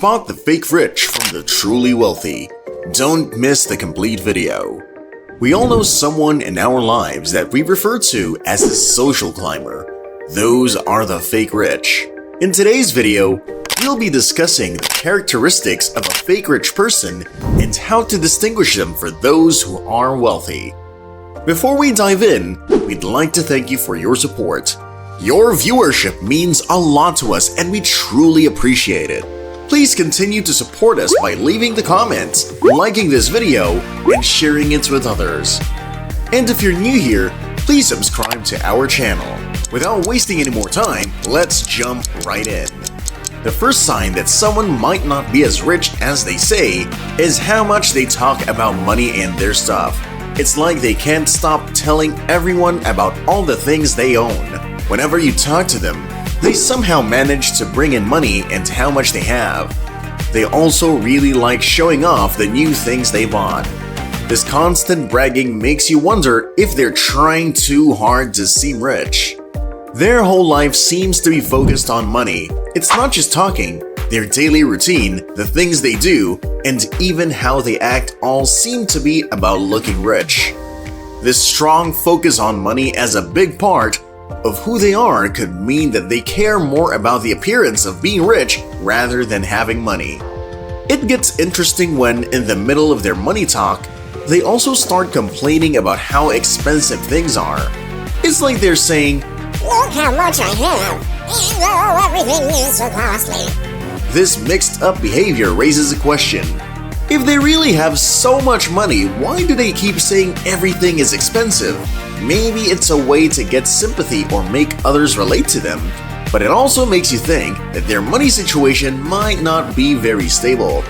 Spot the fake rich from the truly wealthy. Don't miss the complete video. We all know someone in our lives that we refer to as the social climber. Those are the fake rich. In today's video, we'll be discussing the characteristics of a fake rich person and how to distinguish them for those who are wealthy. Before we dive in, we'd like to thank you for your support. Your viewership means a lot to us and we truly appreciate it. Please continue to support us by leaving the comments, liking this video, and sharing it with others. And if you're new here, please subscribe to our channel. Without wasting any more time, let's jump right in. The first sign that someone might not be as rich as they say is how much they talk about money and their stuff. It's like they can't stop telling everyone about all the things they own. Whenever you talk to them, they somehow manage to bring in money and how much they have. They also really like showing off the new things they bought. This constant bragging makes you wonder if they're trying too hard to seem rich. Their whole life seems to be focused on money. It's not just talking, their daily routine, the things they do, and even how they act all seem to be about looking rich. This strong focus on money as a big part of who they are could mean that they care more about the appearance of being rich rather than having money. It gets interesting when, in the middle of their money talk, they also start complaining about how expensive things are. It's like they're saying, "Look how much I have, and oh, everything is so costly." This mixed up behavior raises a question. If they really have so much money, why do they keep saying everything is expensive? Maybe it's a way to get sympathy or make others relate to them, but it also makes you think that their money situation might not be very stable.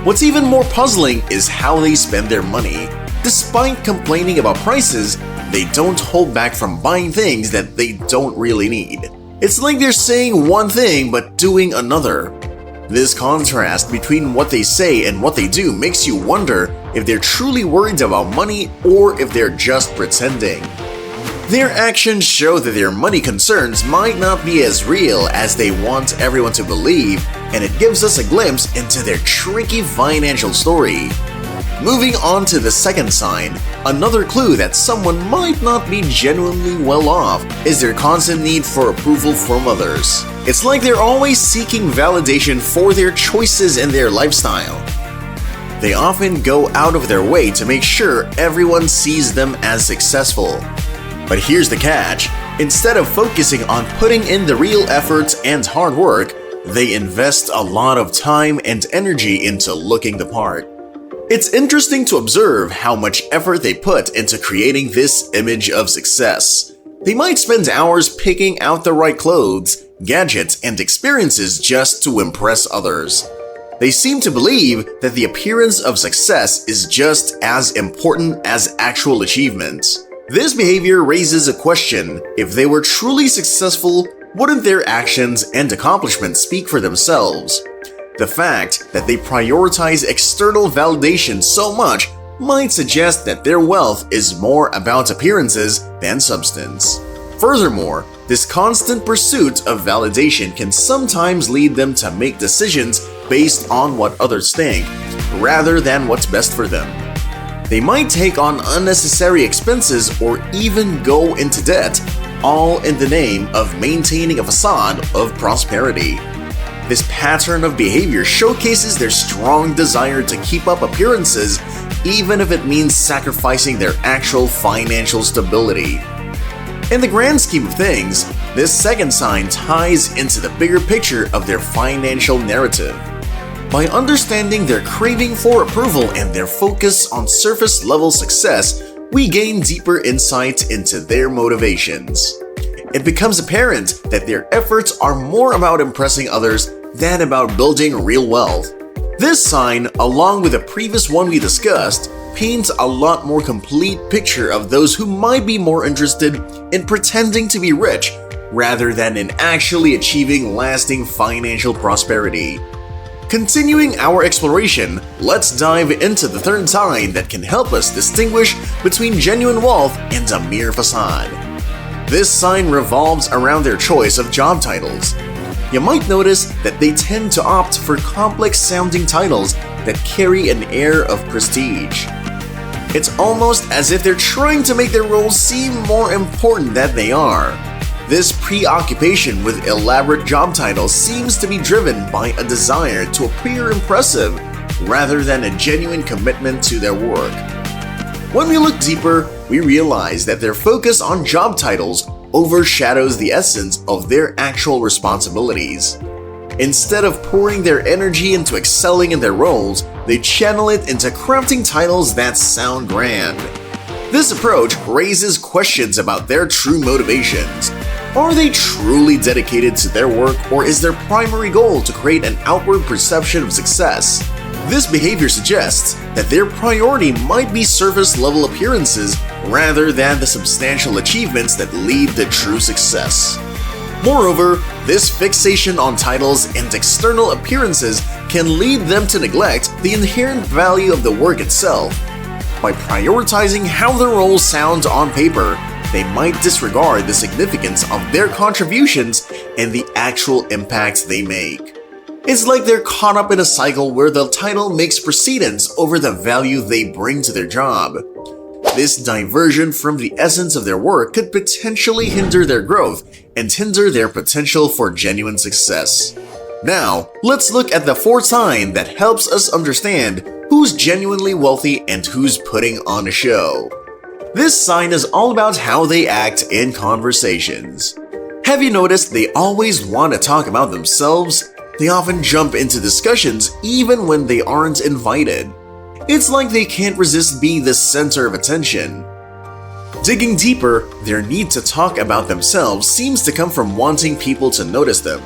What's even more puzzling is how they spend their money. Despite complaining about prices, they don't hold back from buying things that they don't really need. It's like they're saying one thing but doing another. This contrast between what they say and what they do makes you wonder if they're truly worried about money or if they're just pretending. Their actions show that their money concerns might not be as real as they want everyone to believe, and it gives us a glimpse into their tricky financial story. Moving on to the second sign, another clue that someone might not be genuinely well off is their constant need for approval from others. It's like they're always seeking validation for their choices and their lifestyle. They often go out of their way to make sure everyone sees them as successful. But here's the catch: instead of focusing on putting in the real efforts and hard work, they invest a lot of time and energy into looking the part. It's interesting to observe how much effort they put into creating this image of success. They might spend hours picking out the right clothes, gadgets, and experiences just to impress others. They seem to believe that the appearance of success is just as important as actual achievements. This behavior raises a question: if they were truly successful, wouldn't their actions and accomplishments speak for themselves? The fact that they prioritize external validation so much might suggest that their wealth is more about appearances than substance. Furthermore, this constant pursuit of validation can sometimes lead them to make decisions based on what others think, rather than what's best for them. They might take on unnecessary expenses or even go into debt, all in the name of maintaining a facade of prosperity. This pattern of behavior showcases their strong desire to keep up appearances, even if it means sacrificing their actual financial stability. In the grand scheme of things, this second sign ties into the bigger picture of their financial narrative. By understanding their craving for approval and their focus on surface-level success, we gain deeper insight into their motivations. It becomes apparent that their efforts are more about impressing others than about building real wealth. This sign, along with the previous one we discussed, paints a lot more complete picture of those who might be more interested in pretending to be rich rather than in actually achieving lasting financial prosperity. Continuing our exploration, let's dive into the third sign that can help us distinguish between genuine wealth and a mere facade. This sign revolves around their choice of job titles. You might notice that they tend to opt for complex-sounding titles that carry an air of prestige. It's almost as if they're trying to make their roles seem more important than they are. This preoccupation with elaborate job titles seems to be driven by a desire to appear impressive rather than a genuine commitment to their work. When we look deeper, we realize that their focus on job titles overshadows the essence of their actual responsibilities. Instead of pouring their energy into excelling in their roles, they channel it into crafting titles that sound grand. This approach raises questions about their true motivations. Are they truly dedicated to their work, or is their primary goal to create an outward perception of success? This behavior suggests that their priority might be surface-level appearances rather than the substantial achievements that lead to true success. Moreover, this fixation on titles and external appearances can lead them to neglect the inherent value of the work itself. By prioritizing how their role sounds on paper, they might disregard the significance of their contributions and the actual impact they make. It's like they're caught up in a cycle where the title makes precedence over the value they bring to their job. This diversion from the essence of their work could potentially hinder their growth and hinder their potential for genuine success. Now, let's look at the fourth sign that helps us understand who's genuinely wealthy and who's putting on a show. This sign is all about how they act in conversations. Have you noticed they always want to talk about themselves? They often jump into discussions even when they aren't invited. It's like they can't resist being the center of attention. Digging deeper, their need to talk about themselves seems to come from wanting people to notice them.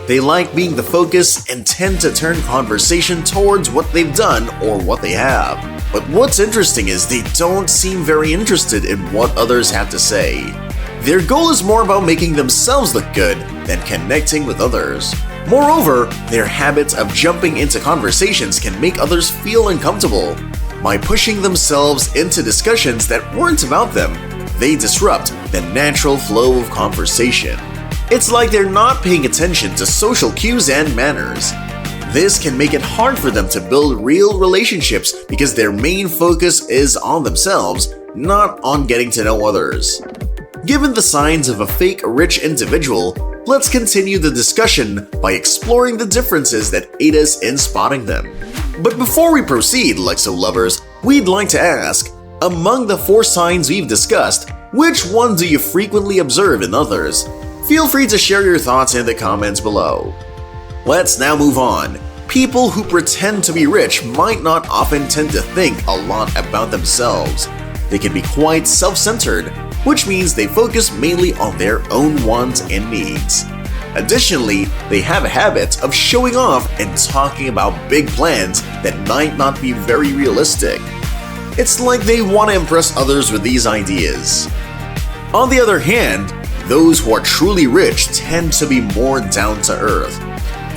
They like being the focus and tend to turn conversation towards what they've done or what they have. But what's interesting is they don't seem very interested in what others have to say. Their goal is more about making themselves look good than connecting with others. Moreover, their habit of jumping into conversations can make others feel uncomfortable. By pushing themselves into discussions that weren't about them, they disrupt the natural flow of conversation. It's like they're not paying attention to social cues and manners. This can make it hard for them to build real relationships because their main focus is on themselves, not on getting to know others. Given the signs of a fake rich individual, let's continue the discussion by exploring the differences that aid us in spotting them. But before we proceed, Luxo lovers, we'd like to ask, among the four signs we've discussed, which one do you frequently observe in others? Feel free to share your thoughts in the comments below. Let's now move on. People who pretend to be rich might not often tend to think a lot about themselves. They can be quite self-centered, which means they focus mainly on their own wants and needs. Additionally, they have a habit of showing off and talking about big plans that might not be very realistic. It's like they want to impress others with these ideas. On the other hand, those who are truly rich tend to be more down to earth.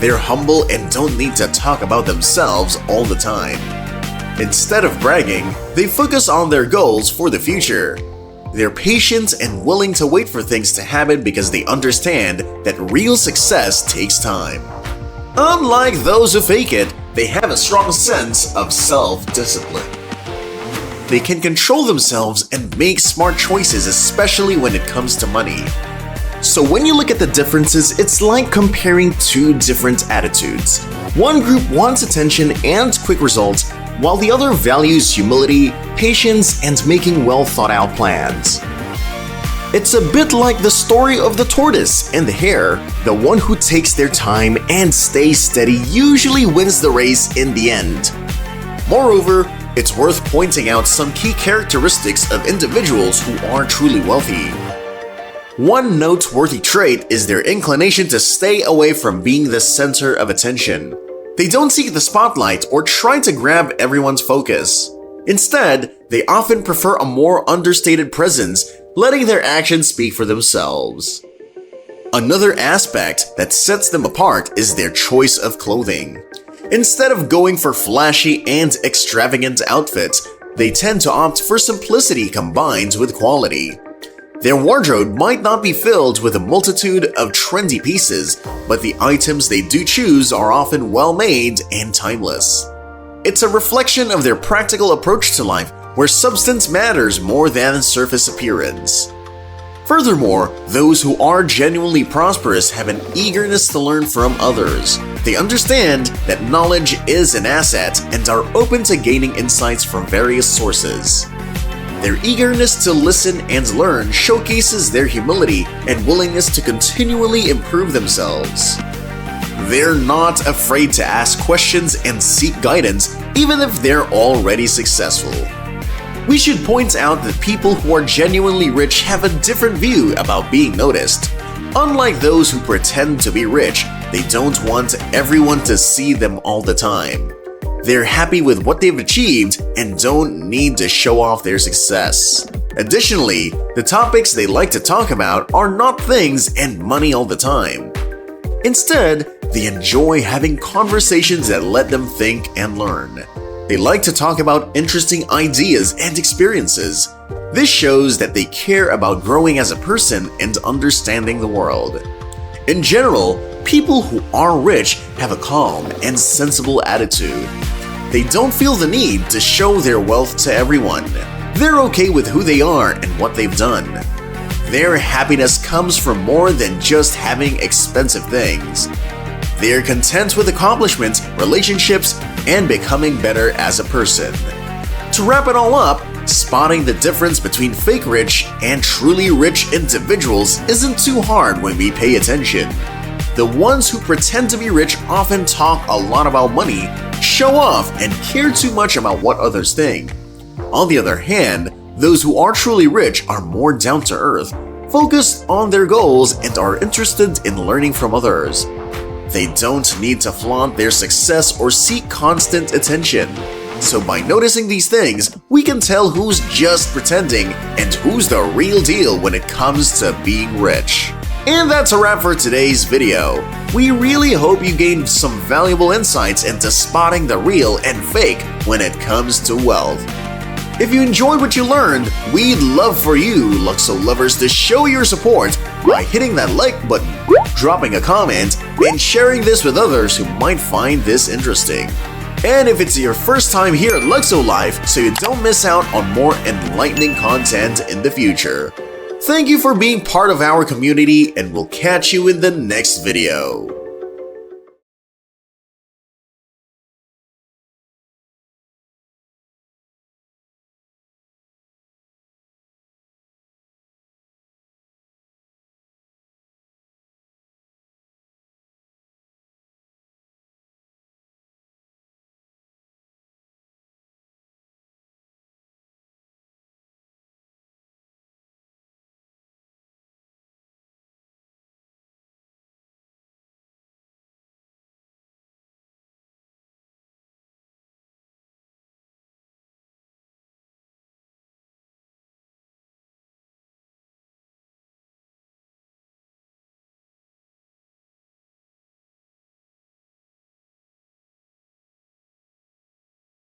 They're humble and don't need to talk about themselves all the time. Instead of bragging, they focus on their goals for the future. They're patient and willing to wait for things to happen because they understand that real success takes time. Unlike those who fake it, they have a strong sense of self-discipline. They can control themselves and make smart choices, especially when it comes to money. So when you look at the differences, it's like comparing two different attitudes. One group wants attention and quick results, while the other values humility, patience, and making well-thought-out plans. It's a bit like the story of the tortoise and the hare. The one who takes their time and stays steady usually wins the race in the end. Moreover, it's worth pointing out some key characteristics of individuals who are truly wealthy. One noteworthy trait is their inclination to stay away from being the center of attention. They don't seek the spotlight or try to grab everyone's focus. Instead, they often prefer a more understated presence, letting their actions speak for themselves. Another aspect that sets them apart is their choice of clothing. Instead of going for flashy and extravagant outfits, they tend to opt for simplicity combined with quality. Their wardrobe might not be filled with a multitude of trendy pieces, but the items they do choose are often well-made and timeless. It's a reflection of their practical approach to life, where substance matters more than surface appearance. Furthermore, those who are genuinely prosperous have an eagerness to learn from others. They understand that knowledge is an asset and are open to gaining insights from various sources. Their eagerness to listen and learn showcases their humility and willingness to continually improve themselves. They're not afraid to ask questions and seek guidance, even if they're already successful. We should point out that people who are genuinely rich have a different view about being noticed. Unlike those who pretend to be rich, they don't want everyone to see them all the time. They're happy with what they've achieved and don't need to show off their success. Additionally, the topics they like to talk about are not things and money all the time. Instead, they enjoy having conversations that let them think and learn. They like to talk about interesting ideas and experiences. This shows that they care about growing as a person and understanding the world. In general, people who are rich have a calm and sensible attitude. They don't feel the need to show their wealth to everyone. They're okay with who they are and what they've done. Their happiness comes from more than just having expensive things. They're content with accomplishments, relationships, and becoming better as a person. To wrap it all up, spotting the difference between fake rich and truly rich individuals isn't too hard when we pay attention. The ones who pretend to be rich often talk a lot about money, show off, and care too much about what others think. On the other hand, those who are truly rich are more down to earth, focused on their goals, and are interested in learning from others. They don't need to flaunt their success or seek constant attention. So by noticing these things, we can tell who's just pretending and who's the real deal when it comes to being rich. And that's a wrap for today's video. We really hope you gained some valuable insights into spotting the real and fake when it comes to wealth. If you enjoyed what you learned, we'd love for you, Luxo lovers, to show your support by hitting that like button, dropping a comment, and sharing this with others who might find this interesting. And if it's your first time here at Luxo-Life, so you don't miss out on more enlightening content in the future. Thank you for being part of our community, and we'll catch you in the next video.